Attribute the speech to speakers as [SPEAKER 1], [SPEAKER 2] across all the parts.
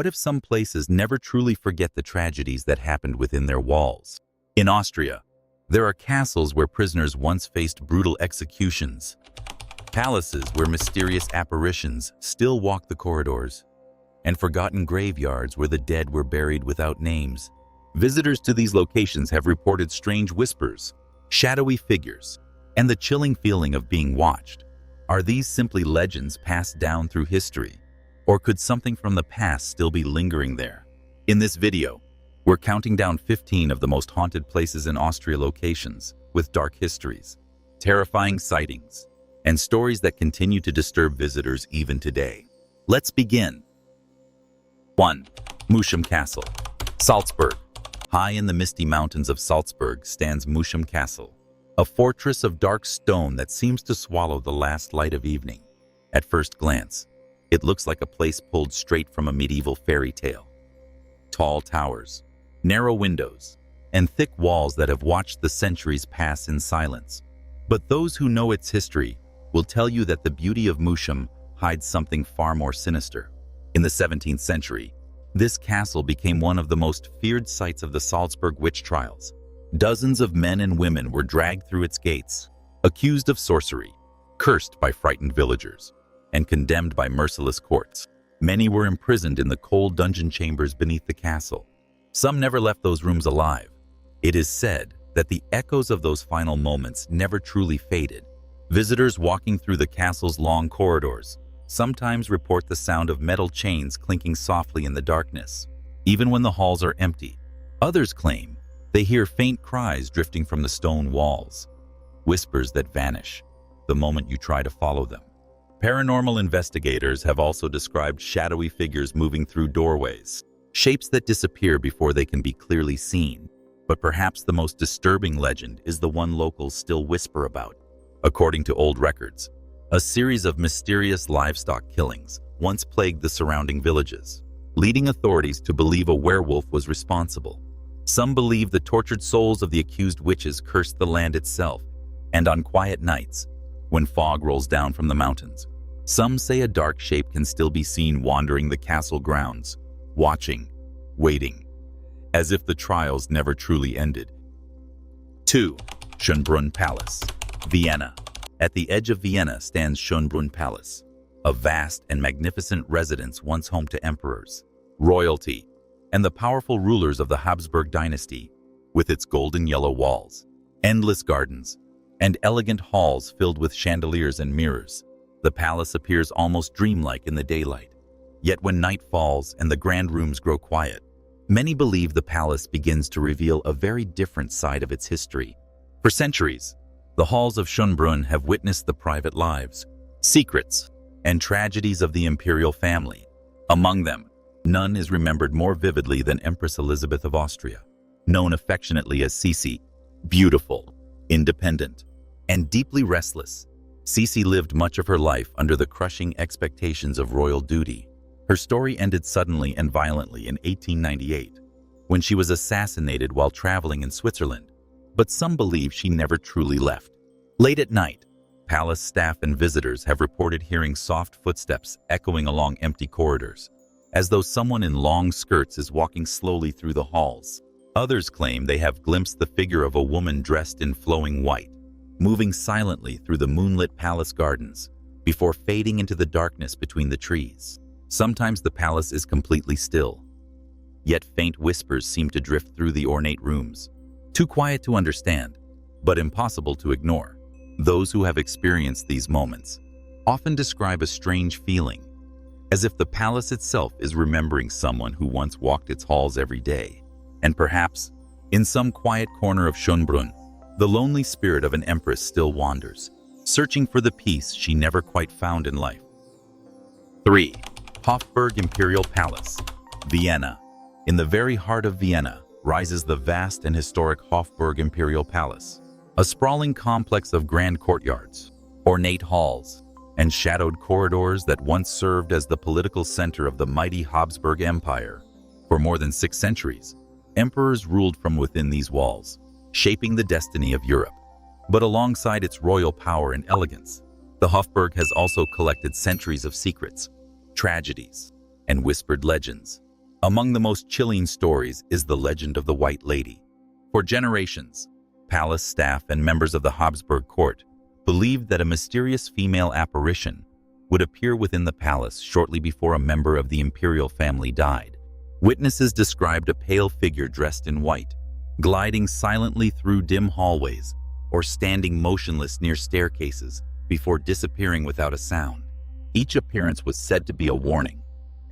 [SPEAKER 1] What if some places never truly forget the tragedies that happened within their walls? In Austria, there are castles where prisoners once faced brutal executions, palaces where mysterious apparitions still walk the corridors, and forgotten graveyards where the dead were buried without names. Visitors to these locations have reported strange whispers, shadowy figures, and the chilling feeling of being watched. Are these simply legends passed down through history, or could something from the past still be lingering there? In this video, we're counting down 15 of the most haunted places in Austria locations with dark histories, terrifying sightings, and stories that continue to disturb visitors even today. Let's begin. 1. Muscham Castle, Salzburg. High in the misty mountains of Salzburg stands Muscham Castle, a fortress of dark stone that seems to swallow the last light of evening. At first glance, it looks like a place pulled straight from a medieval fairy tale. Tall towers, narrow windows, and thick walls that have watched the centuries pass in silence. But those who know its history will tell you that the beauty of Muscham hides something far more sinister. In the 17th century, this castle became one of the most feared sites of the Salzburg witch trials. Dozens of men and women were dragged through its gates, accused of sorcery, cursed by frightened villagers, and condemned by merciless courts. Many were imprisoned in the cold dungeon chambers beneath the castle. Some never left those rooms alive. It is said that the echoes of those final moments never truly faded. Visitors walking through the castle's long corridors sometimes report the sound of metal chains clinking softly in the darkness, even when the halls are empty. Others claim they hear faint cries drifting from the stone walls, whispers that vanish the moment you try to follow them. Paranormal investigators have also described shadowy figures moving through doorways, shapes that disappear before they can be clearly seen. But perhaps the most disturbing legend is the one locals still whisper about. According to old records, a series of mysterious livestock killings once plagued the surrounding villages, leading authorities to believe a werewolf was responsible. Some believe the tortured souls of the accused witches cursed the land itself, and on quiet nights, when fog rolls down from the mountains, some say a dark shape can still be seen wandering the castle grounds, watching, waiting, as if the trials never truly ended. 2. Schönbrunn Palace, Vienna. At the edge of Vienna stands Schönbrunn Palace, a vast and magnificent residence once home to emperors, royalty, and the powerful rulers of the Habsburg dynasty. With its golden yellow walls, endless gardens, and elegant halls filled with chandeliers and mirrors, the palace appears almost dreamlike in the daylight. Yet when night falls and the grand rooms grow quiet, many believe the palace begins to reveal a very different side of its history. For centuries, the halls of Schönbrunn have witnessed the private lives, secrets, and tragedies of the imperial family. Among them, none is remembered more vividly than Empress Elizabeth of Austria, known affectionately as Sisi. Beautiful, independent, and deeply restless, Sisi lived much of her life under the crushing expectations of royal duty. Her story ended suddenly and violently in 1898, when she was assassinated while traveling in Switzerland. But some believe she never truly left. Late at night, palace staff and visitors have reported hearing soft footsteps echoing along empty corridors, as though someone in long skirts is walking slowly through the halls. Others claim they have glimpsed the figure of a woman dressed in flowing white, moving silently through the moonlit palace gardens, before fading into the darkness between the trees. Sometimes the palace is completely still, yet faint whispers seem to drift through the ornate rooms, too quiet to understand, but impossible to ignore. Those who have experienced these moments often describe a strange feeling, as if the palace itself is remembering someone who once walked its halls every day. And perhaps, in some quiet corner of Schönbrunn, the lonely spirit of an empress still wanders, searching for the peace she never quite found in life. 3. Hofburg Imperial Palace, Vienna. In the very heart of Vienna rises the vast and historic Hofburg Imperial Palace, a sprawling complex of grand courtyards, ornate halls, and shadowed corridors that once served as the political center of the mighty Habsburg Empire. For more than 6 centuries, emperors ruled from within these walls, shaping the destiny of Europe. But alongside its royal power and elegance, the Hofburg has also collected centuries of secrets, tragedies, and whispered legends. Among the most chilling stories is the legend of the White Lady. For generations, palace staff and members of the Habsburg court believed that a mysterious female apparition would appear within the palace shortly before a member of the imperial family died. Witnesses described a pale figure dressed in white, gliding silently through dim hallways or standing motionless near staircases before disappearing without a sound. Each appearance was said to be a warning,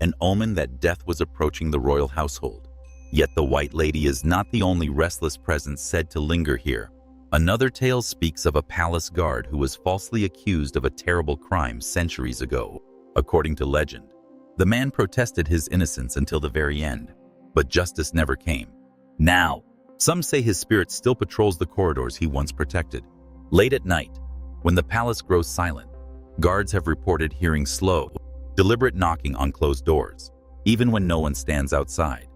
[SPEAKER 1] an omen that death was approaching the royal household. Yet the White Lady is not the only restless presence said to linger here. Another tale speaks of a palace guard who was falsely accused of a terrible crime centuries ago. According to legend, the man protested his innocence until the very end, but justice never came. Now, some say his spirit still patrols the corridors he once protected. Late at night, when the palace grows silent, guards have reported hearing slow, deliberate knocking on closed doors, even when no one stands outside.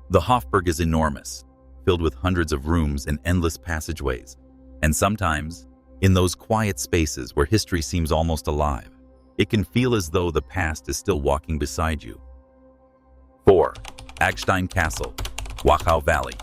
[SPEAKER 1] The Hofburg is enormous, filled with hundreds of rooms and endless passageways. And sometimes, in those quiet spaces where history seems almost alive, it can feel as though the past is still walking beside you. 4. Agstein Castle, Wachau Valley.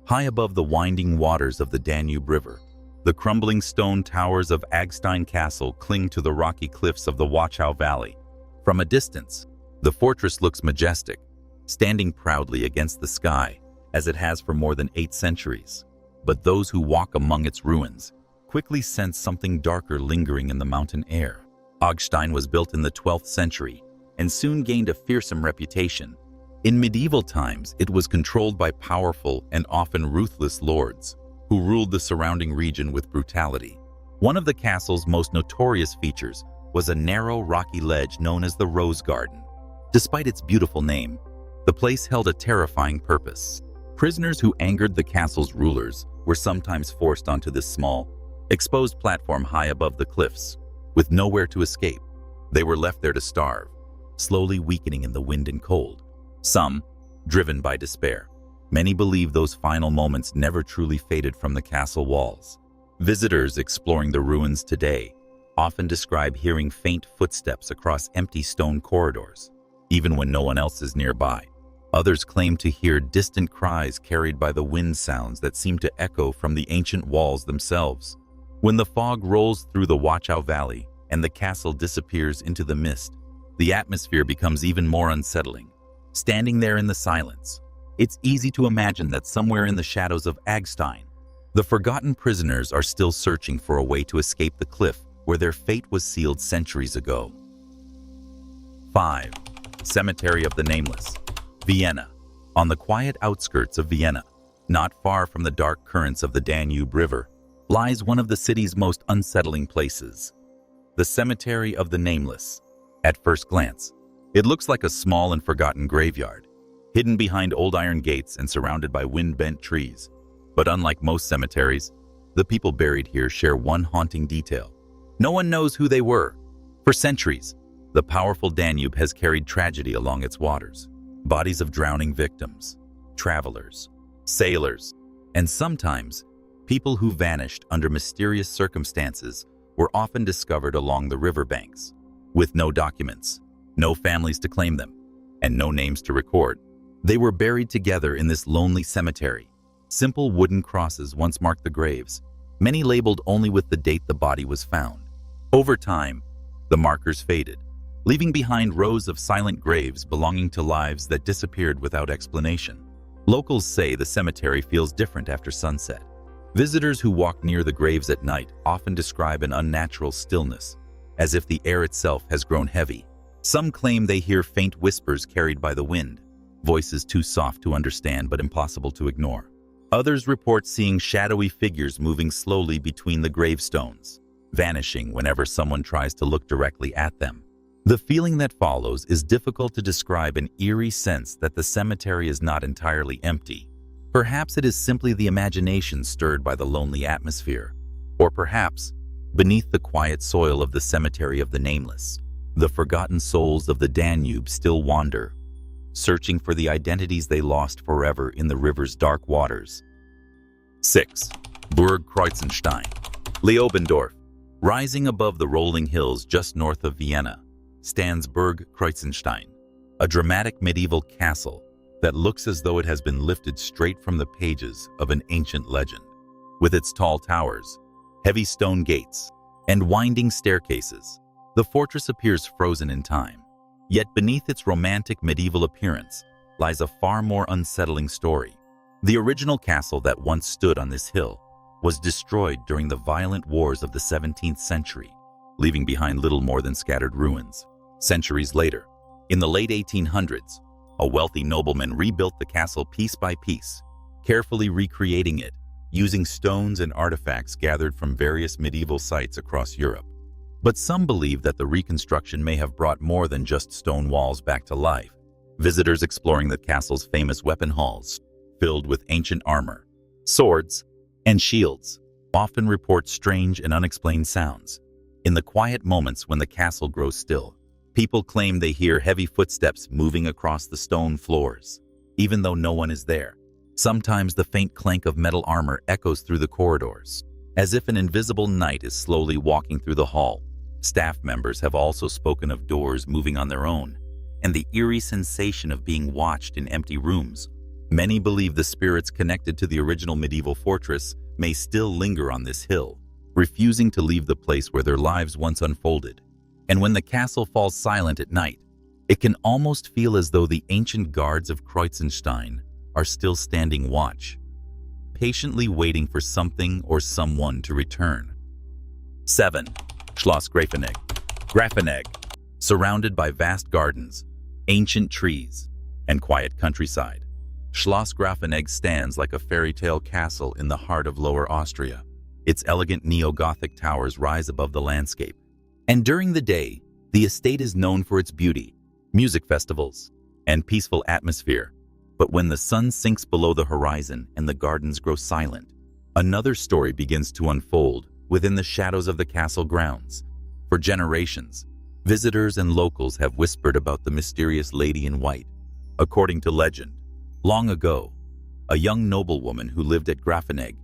[SPEAKER 1] High above the winding waters of the Danube River, the crumbling stone towers of Agstein Castle cling to the rocky cliffs of the Wachau Valley. From a distance, the fortress looks majestic, standing proudly against the sky, as it has for more than 8 centuries. But those who walk among its ruins quickly sense something darker lingering in the mountain air. Agstein was built in the 12th century and soon gained a fearsome reputation. In medieval times, it was controlled by powerful and often ruthless lords who ruled the surrounding region with brutality. One of the castle's most notorious features was a narrow, rocky ledge known as the Rose Garden. Despite its beautiful name, the place held a terrifying purpose. Prisoners who angered the castle's rulers were sometimes forced onto this small, exposed platform high above the cliffs. With nowhere to escape, they were left there to starve, slowly weakening in the wind and cold. Some, driven by despair. Many believe those final moments never truly faded from the castle walls. Visitors exploring the ruins today often describe hearing faint footsteps across empty stone corridors, even when no one else is nearby. Others claim to hear distant cries carried by the wind sounds that seem to echo from the ancient walls themselves. When the fog rolls through the Wachau Valley and the castle disappears into the mist, the atmosphere becomes even more unsettling. Standing there in the silence, it's easy to imagine that somewhere in the shadows of Agstein, the forgotten prisoners are still searching for a way to escape the cliff where their fate was sealed centuries ago. 5. Cemetery of the Nameless, Vienna. On the quiet outskirts of Vienna, not far from the dark currents of the Danube River, lies one of the city's most unsettling places, the Cemetery of the Nameless. At first glance, it looks like a small and forgotten graveyard, hidden behind old iron gates and surrounded by wind-bent trees. But unlike most cemeteries, the people buried here share one haunting detail. No one knows who they were. For centuries, the powerful Danube has carried tragedy along its waters. Bodies of drowning victims, travelers, sailors, and sometimes people who vanished under mysterious circumstances were often discovered along the riverbanks. With no documents, no families to claim them, and no names to record, they were buried together in this lonely cemetery. Simple wooden crosses once marked the graves, many labeled only with the date the body was found. Over time, the markers faded, leaving behind rows of silent graves belonging to lives that disappeared without explanation. Locals say the cemetery feels different after sunset. Visitors who walk near the graves at night often describe an unnatural stillness, as if the air itself has grown heavy. Some claim they hear faint whispers carried by the wind, voices too soft to understand but impossible to ignore. Others report seeing shadowy figures moving slowly between the gravestones, vanishing whenever someone tries to look directly at them. The feeling that follows is difficult to describe, an eerie sense that the cemetery is not entirely empty. Perhaps it is simply the imagination stirred by the lonely atmosphere. Or perhaps, beneath the quiet soil of the Cemetery of the Nameless, the forgotten souls of the Danube still wander, searching for the identities they lost forever in the river's dark waters. 6. Burg Kreuzenstein, Leobendorf. Rising above the rolling hills just north of Vienna stands Burg Kreuzenstein, a dramatic medieval castle that looks as though it has been lifted straight from the pages of an ancient legend. With its tall towers, heavy stone gates, and winding staircases, the fortress appears frozen in time. Yet beneath its romantic medieval appearance lies a far more unsettling story. The original castle that once stood on this hill was destroyed during the violent wars of the 17th century, leaving behind little more than scattered ruins. Centuries later, in the late 1800s, a wealthy nobleman rebuilt the castle piece by piece, carefully recreating it using stones and artifacts gathered from various medieval sites across Europe. But some believe that the reconstruction may have brought more than just stone walls back to life. Visitors exploring the castle's famous weapon halls, filled with ancient armor, swords, and shields, often report strange and unexplained sounds. In the quiet moments when the castle grows still, people claim they hear heavy footsteps moving across the stone floors, even though no one is there. Sometimes the faint clank of metal armor echoes through the corridors, as if an invisible knight is slowly walking through the hall. Staff members have also spoken of doors moving on their own, and the eerie sensation of being watched in empty rooms. Many believe the spirits connected to the original medieval fortress may still linger on this hill, refusing to leave the place where their lives once unfolded. And when the castle falls silent at night, it can almost feel as though the ancient guards of Kreuzenstein are still standing watch, patiently waiting for something or someone to return. 7. Schloss Grafenegg. Grafenegg, surrounded by vast gardens, ancient trees, and quiet countryside, Schloss Grafenegg stands like a fairy tale castle in the heart of Lower Austria. Its elegant neo-Gothic towers rise above the landscape, and during the day, the estate is known for its beauty, music festivals, and peaceful atmosphere. But when the sun sinks below the horizon and the gardens grow silent, another story begins to unfold within the shadows of the castle grounds. For generations, visitors and locals have whispered about the mysterious lady in white. According to legend, long ago, a young noblewoman who lived at Grafenegg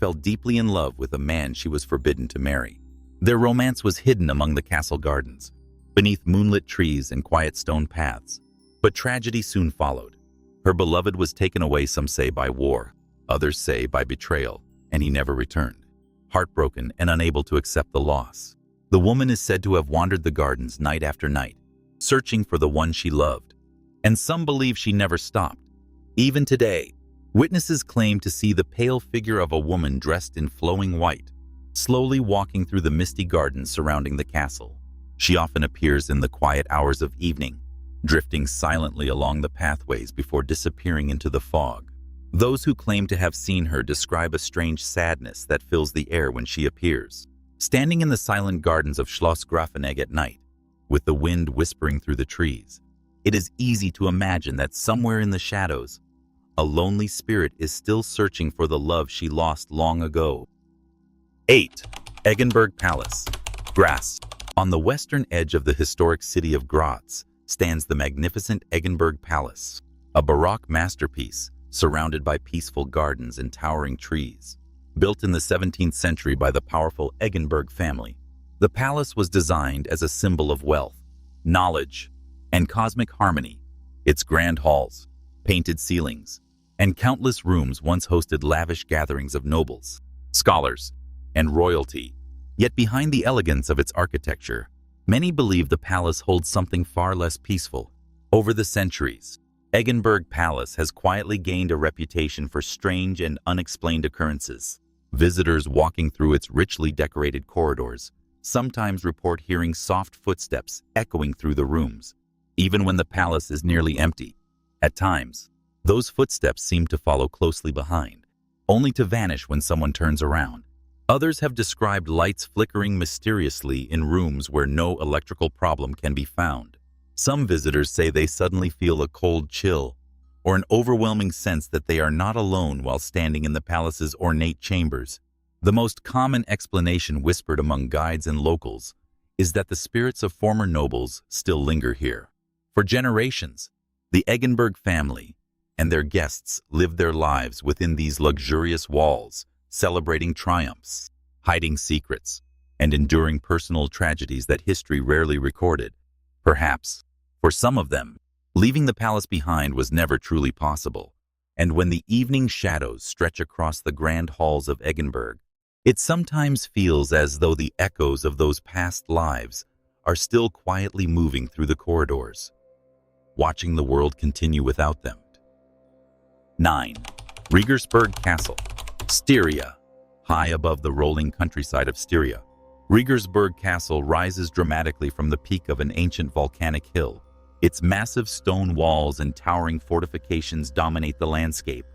[SPEAKER 1] fell deeply in love with a man she was forbidden to marry. Their romance was hidden among the castle gardens, beneath moonlit trees and quiet stone paths. But tragedy soon followed. Her beloved was taken away, some say by war, others say by betrayal, and he never returned. Heartbroken and unable to accept the loss, the woman is said to have wandered the gardens night after night, searching for the one she loved. And some believe she never stopped. Even today, witnesses claim to see the pale figure of a woman dressed in flowing white, slowly walking through the misty gardens surrounding the castle. She often appears in the quiet hours of evening, drifting silently along the pathways before disappearing into the fog. Those who claim to have seen her describe a strange sadness that fills the air when she appears. Standing in the silent gardens of Schloss Grafenegg at night, with the wind whispering through the trees, it is easy to imagine that somewhere in the shadows, a lonely spirit is still searching for the love she lost long ago. 8. Eggenberg Palace. Graz. On the western edge of the historic city of Graz stands the magnificent Eggenberg Palace, a Baroque masterpiece surrounded by peaceful gardens and towering trees. Built in the 17th century by the powerful Eggenberg family, the palace was designed as a symbol of wealth, knowledge, and cosmic harmony. Its grand halls, painted ceilings, and countless rooms once hosted lavish gatherings of nobles, scholars, and royalty. Yet behind the elegance of its architecture, many believe the palace holds something far less peaceful. Over the centuries, Eggenberg Palace has quietly gained a reputation for strange and unexplained occurrences. Visitors walking through its richly decorated corridors sometimes report hearing soft footsteps echoing through the rooms, even when the palace is nearly empty. At times, those footsteps seem to follow closely behind, only to vanish when someone turns around. Others have described lights flickering mysteriously in rooms where no electrical problem can be found. Some visitors say they suddenly feel a cold chill or an overwhelming sense that they are not alone while standing in the palace's ornate chambers. The most common explanation whispered among guides and locals is that the spirits of former nobles still linger here. For generations, the Eggenberg family and their guests lived their lives within these luxurious walls, celebrating triumphs, hiding secrets, and enduring personal tragedies that history rarely recorded. Perhaps, for some of them, Leaving the palace behind was never truly possible, and when the evening shadows stretch across the grand halls of Eggenberg, it sometimes feels as though the echoes of those past lives are still quietly moving through the corridors, watching the world continue without them. 9. Regensburg Castle, Styria. High above the rolling countryside of Styria, Regensburg Castle rises dramatically from the peak of an ancient volcanic hill. Its massive stone walls and towering fortifications dominate the landscape,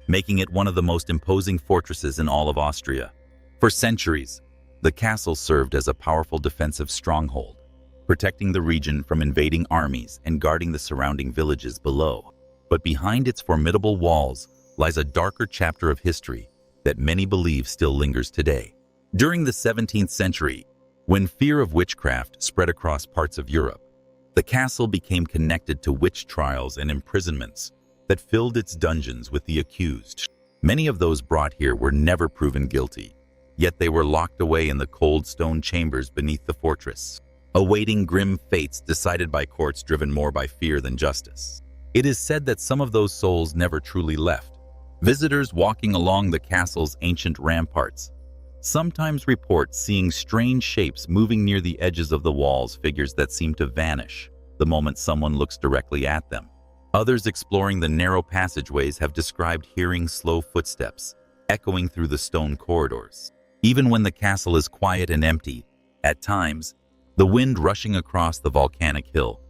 [SPEAKER 1] making it one of the most imposing fortresses in all of Austria. For centuries, the castle served as a powerful defensive stronghold, protecting the region from invading armies and guarding the surrounding villages below. But behind its formidable walls lies a darker chapter of history that many believe still lingers today. During the 17th century, when fear of witchcraft spread across parts of Europe, the castle became connected to witch trials and imprisonments that filled its dungeons with the accused. Many of those brought here were never proven guilty, yet they were locked away in the cold stone chambers beneath the fortress, awaiting grim fates decided by courts driven more by fear than justice. It is said that some of those souls never truly left. Visitors walking along the castle's ancient ramparts sometimes report seeing strange shapes moving near the edges of the walls, figures that seem to vanish the moment someone looks directly at them. Others exploring the narrow passageways have described hearing slow footsteps echoing through the stone corridors. Even when the castle is quiet and empty, at times, the wind rushing across the volcanic hill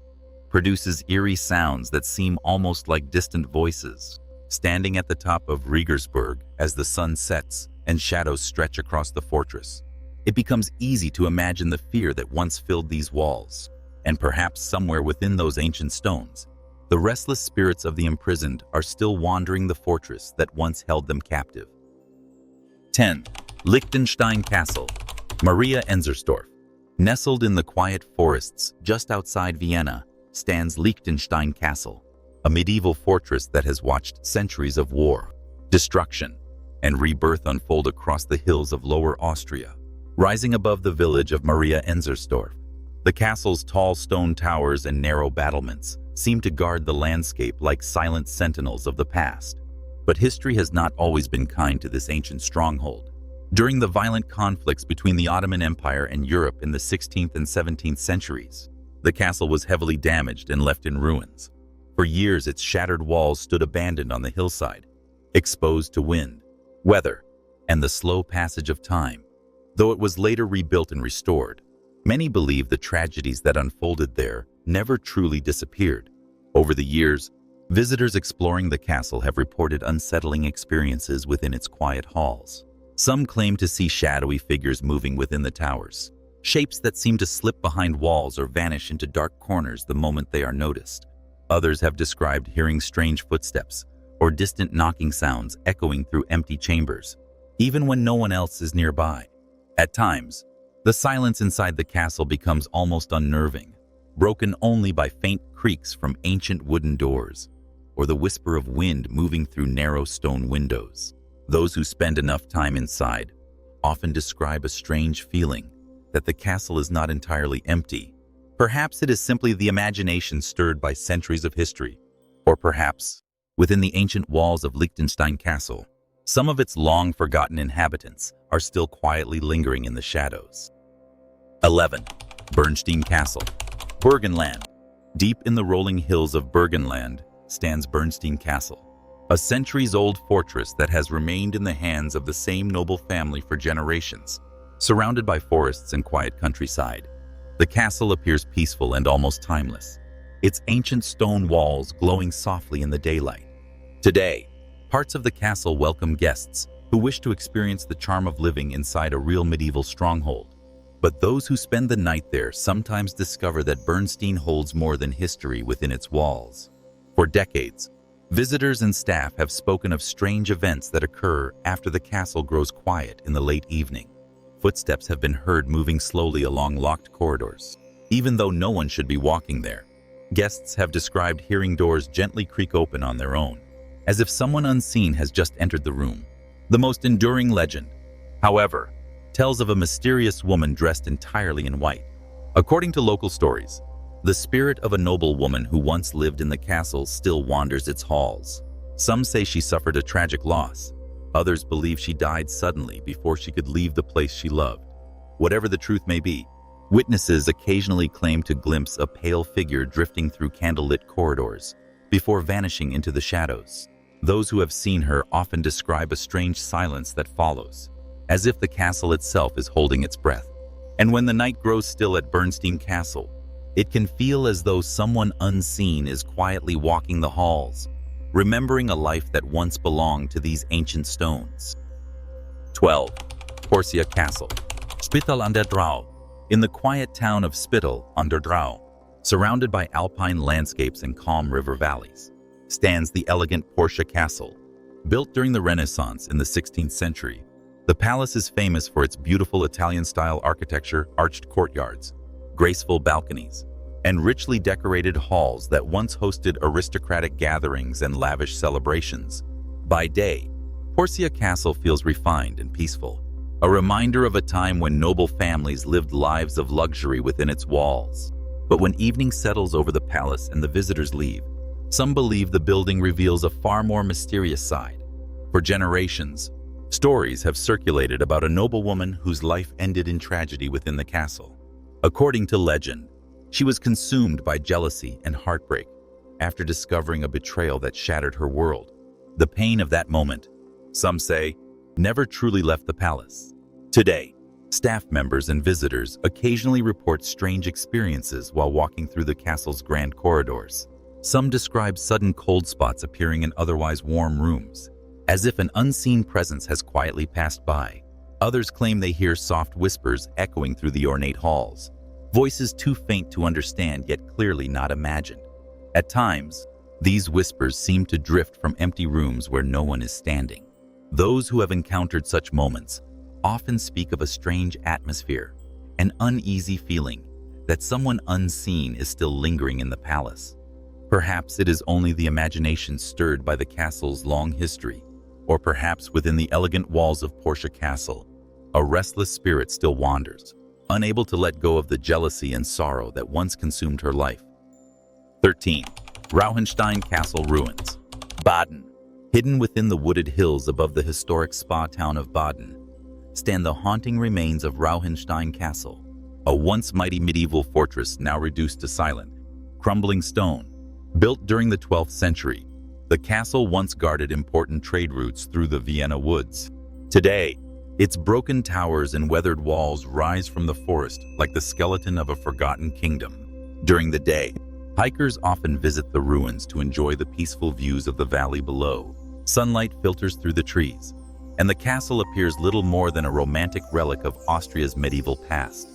[SPEAKER 1] produces eerie sounds that seem almost like distant voices. Standing at the top of Regensburg as the sun sets and shadows stretch across the fortress, it becomes easy to imagine the fear that once filled these walls. And perhaps somewhere within those ancient stones, the restless spirits of the imprisoned are still wandering the fortress that once held them captive. 10. Liechtenstein Castle, Maria Enzersdorf. Nestled in the quiet forests just outside Vienna stands Liechtenstein Castle, a medieval fortress that has watched centuries of war, destruction, and rebirth unfold across the hills of Lower Austria. Rising above the village of Maria Enzersdorf, the castle's tall stone towers and narrow battlements seem to guard the landscape like silent sentinels of the past. But history has not always been kind to this ancient stronghold. During the violent conflicts between the Ottoman Empire and Europe in the 16th and 17th centuries, the castle was heavily damaged and left in ruins. For years, its shattered walls stood abandoned on the hillside, exposed to wind, weather, and the slow passage of time. Though it was later rebuilt and restored, many believe the tragedies that unfolded there never truly disappeared. Over the years, visitors exploring the castle have reported unsettling experiences within its quiet halls. Some claim to see shadowy figures moving within the towers, shapes that seem to slip behind walls or vanish into dark corners the moment they are noticed. Others have described hearing strange footsteps or distant knocking sounds echoing through empty chambers, even when no one else is nearby. At times, the silence inside the castle becomes almost unnerving, broken only by faint creaks from ancient wooden doors or the whisper of wind moving through narrow stone windows. Those who spend enough time inside often describe a strange feeling that the castle is not entirely empty. Perhaps it is simply the imagination stirred by centuries of history, or perhaps, within the ancient walls of Liechtenstein Castle, some of its long-forgotten inhabitants are still quietly lingering in the shadows. 11. Bernstein Castle, Burgenland. Deep in the rolling hills of Burgenland stands Bernstein Castle, a centuries-old fortress that has remained in the hands of the same noble family for generations. Surrounded by forests and quiet countryside, the castle appears peaceful and almost timeless, its ancient stone walls glowing softly in the daylight. Today, parts of the castle welcome guests who wish to experience the charm of living inside a real medieval stronghold. But those who spend the night there sometimes discover that Bernstein holds more than history within its walls. For decades, visitors and staff have spoken of strange events that occur after the castle grows quiet in the late evening. Footsteps have been heard moving slowly along locked corridors, even though no one should be walking there. Guests have described hearing doors gently creak open on their own, as if someone unseen has just entered the room. The most enduring legend, however, tells of a mysterious woman dressed entirely in white. According to local stories, The spirit of a noble woman who once lived in the castle still wanders its halls. Some say she suffered a tragic loss. Others believe she died suddenly before she could leave the place she loved. Whatever the truth may be, witnesses occasionally claim to glimpse a pale figure drifting through candlelit corridors before vanishing into the shadows. Those who have seen her often describe a strange silence that follows, as if the castle itself is holding its breath. And when the night grows still at Bernstein Castle, it can feel as though someone unseen is quietly walking the halls, remembering a life that once belonged to these ancient stones. 12. Porcia Castle, Spittal an der Drau. In the quiet town of Spittal an der Drau, surrounded by alpine landscapes and calm river valleys, stands the elegant Porcia Castle. Built during the Renaissance in the 16th century, the palace is famous for its beautiful Italian-style architecture, arched courtyards, graceful balconies, and richly decorated halls that once hosted aristocratic gatherings and lavish celebrations. By day, Porcia Castle feels refined and peaceful, a reminder of a time when noble families lived lives of luxury within its walls. But when evening settles over the palace and the visitors leave, some believe the building reveals a far more mysterious side. For generations, stories have circulated about a noblewoman whose life ended in tragedy within the castle. According to legend, she was consumed by jealousy and heartbreak after discovering a betrayal that shattered her world. The pain of that moment, some say, never truly left the palace. Today, staff members and visitors occasionally report strange experiences while walking through the castle's grand corridors. Some describe sudden cold spots appearing in otherwise warm rooms, as if an unseen presence has quietly passed by. Others claim they hear soft whispers echoing through the ornate halls, voices too faint to understand yet clearly not imagined. At times, these whispers seem to drift from empty rooms where no one is standing. Those who have encountered such moments often speak of a strange atmosphere, an uneasy feeling that someone unseen is still lingering in the palace. Perhaps it is only the imagination stirred by the castle's long history, or perhaps within the elegant walls of Porcia Castle, a restless spirit still wanders, unable to let go of the jealousy and sorrow that once consumed her life. 13. Rauhenstein Castle Ruins, Baden. Hidden within the wooded hills above the historic spa town of Baden, stand the haunting remains of Rauhenstein Castle, a once mighty medieval fortress now reduced to silent, crumbling stone. Built during the 12th century, the castle once guarded important trade routes through the Vienna woods. Today, its broken towers and weathered walls rise from the forest like the skeleton of a forgotten kingdom. During the day, hikers often visit the ruins to enjoy the peaceful views of the valley below. Sunlight filters through the trees, and the castle appears little more than a romantic relic of Austria's medieval past.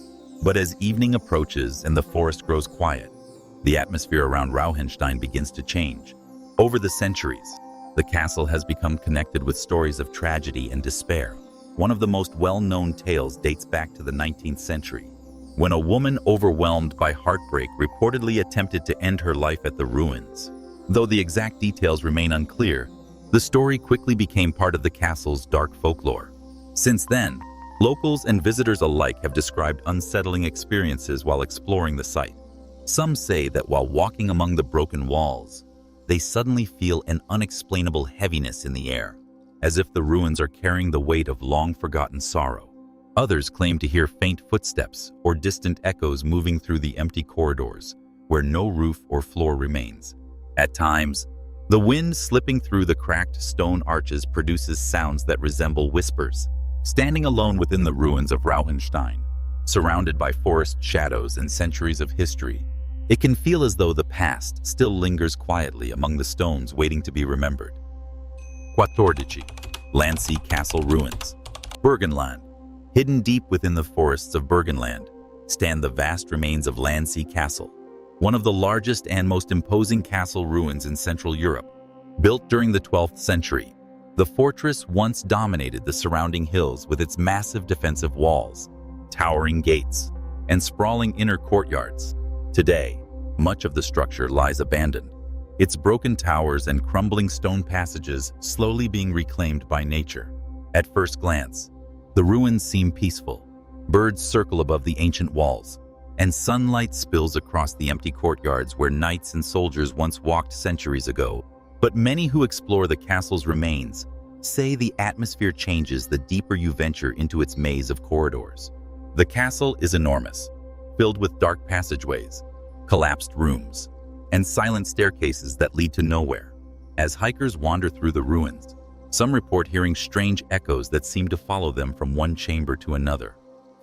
[SPEAKER 1] But as evening approaches and the forest grows quiet, the atmosphere around Rauhenstein begins to change. Over the centuries, the castle has become connected with stories of tragedy and despair. One of the most well-known tales dates back to the 19th century, when a woman overwhelmed by heartbreak reportedly attempted to end her life at the ruins. Though the exact details remain unclear, the story quickly became part of the castle's dark folklore. Since then, locals and visitors alike have described unsettling experiences while exploring the site. Some say that while walking among the broken walls, they suddenly feel an unexplainable heaviness in the air, as if the ruins are carrying the weight of long-forgotten sorrow. Others claim to hear faint footsteps or distant echoes moving through the empty corridors, where no roof or floor remains. At times, the wind slipping through the cracked stone arches produces sounds that resemble whispers. Standing alone within the ruins of Rauhenstein, surrounded by forest shadows and centuries of history, it can feel as though the past still lingers quietly among the stones waiting to be remembered. 14. Landsea Castle Ruins, Burgenland. Hidden deep within the forests of Burgenland stand the vast remains of Landsea Castle, one of the largest and most imposing castle ruins in Central Europe. Built during the 12th century, the fortress once dominated the surrounding hills with its massive defensive walls, towering gates, and sprawling inner courtyards. Today, much of the structure lies abandoned, its broken towers and crumbling stone passages slowly being reclaimed by nature. At first glance, the ruins seem peaceful. Birds circle above the ancient walls, and sunlight spills across the empty courtyards where knights and soldiers once walked centuries ago. But many who explore the castle's remains say the atmosphere changes the deeper you venture into its maze of corridors. The castle is enormous, filled with dark passageways, collapsed rooms, and silent staircases that lead to nowhere. As hikers wander through the ruins, some report hearing strange echoes that seem to follow them from one chamber to another.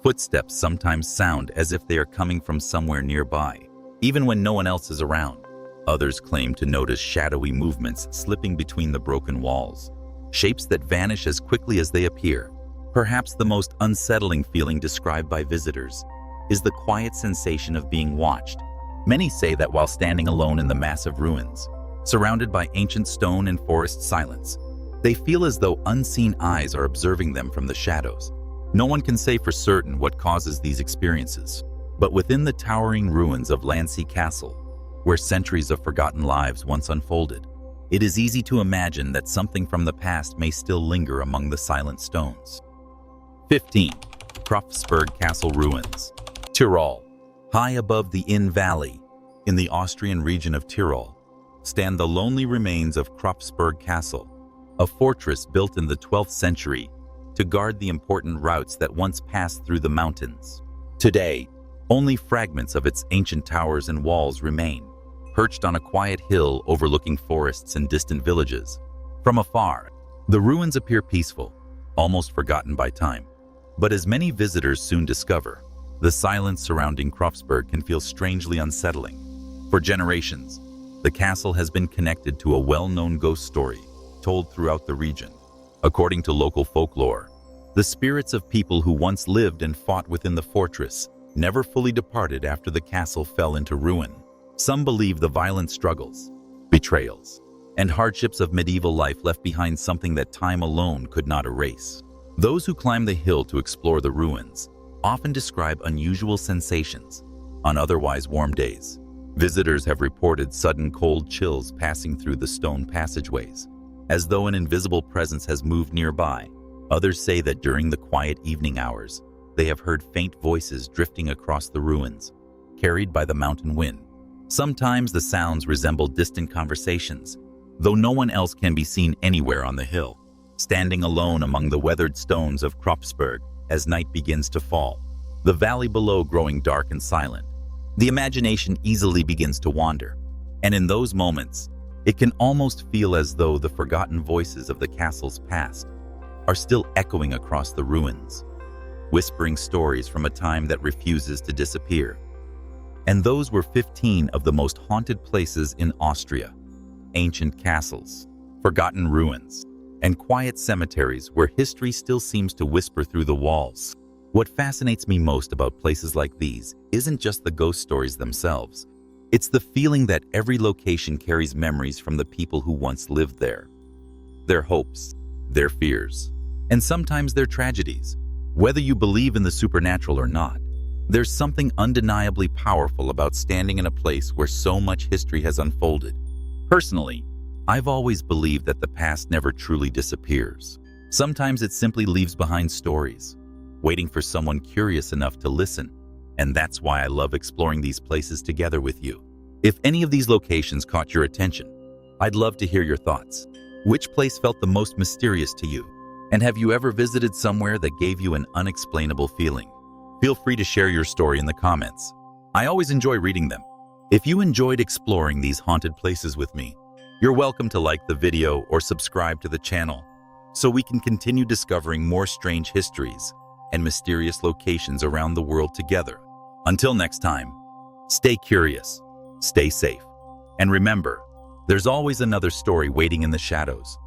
[SPEAKER 1] Footsteps sometimes sound as if they are coming from somewhere nearby, even when no one else is around. Others claim to notice shadowy movements slipping between the broken walls, shapes that vanish as quickly as they appear. Perhaps the most unsettling feeling described by visitors is the quiet sensation of being watched. Many say that while standing alone in the massive ruins, surrounded by ancient stone and forest silence, they feel as though unseen eyes are observing them from the shadows. No one can say for certain what causes these experiences, but within the towering ruins of Lancy Castle, where centuries of forgotten lives once unfolded, it is easy to imagine that something from the past may still linger among the silent stones. 15. Krofsberg Castle Ruins. Tyrol. High above the Inn Valley, in the Austrian region of Tyrol, stand the lonely remains of Krofsberg Castle, a fortress built in the 12th century to guard the important routes that once passed through the mountains. Today, only fragments of its ancient towers and walls remain, perched on a quiet hill overlooking forests and distant villages. From afar, the ruins appear peaceful, almost forgotten by time. But as many visitors soon discover, the silence surrounding Krofsberg can feel strangely unsettling. For generations, the castle has been connected to a well-known ghost story told throughout the region. According to local folklore, the spirits of people who once lived and fought within the fortress never fully departed after the castle fell into ruin. Some believe the violent struggles, betrayals, and hardships of medieval life left behind something that time alone could not erase. Those who climb the hill to explore the ruins often describe unusual sensations on otherwise warm days. Visitors have reported sudden cold chills passing through the stone passageways, as though an invisible presence has moved nearby. Others say that during the quiet evening hours, they have heard faint voices drifting across the ruins, carried by the mountain wind. Sometimes the sounds resemble distant conversations, though no one else can be seen anywhere on the hill. Standing alone among the weathered stones of Krofsberg as night begins to fall, the valley below growing dark and silent, the imagination easily begins to wander. And in those moments, it can almost feel as though the forgotten voices of the castle's past are still echoing across the ruins, whispering stories from a time that refuses to disappear. And those were 15 of the most haunted places in Austria: ancient castles, forgotten ruins, and quiet cemeteries where history still seems to whisper through the walls. What fascinates me most about places like these isn't just the ghost stories themselves. It's the feeling that every location carries memories from the people who once lived there. Their hopes, their fears, and sometimes their tragedies. Whether you believe in the supernatural or not, there's something undeniably powerful about standing in a place where so much history has unfolded. Personally, I've always believed that the past never truly disappears. Sometimes it simply leaves behind stories, waiting for someone curious enough to listen. And that's why I love exploring these places together with you. If any of these locations caught your attention, I'd love to hear your thoughts. Which place felt the most mysterious to you? And have you ever visited somewhere that gave you an unexplainable feeling? Feel free to share your story in the comments. I always enjoy reading them. If you enjoyed exploring these haunted places with me, you're welcome to like the video or subscribe to the channel so we can continue discovering more strange histories and mysterious locations around the world together. Until next time, stay curious, stay safe, and remember, there's always another story waiting in the shadows.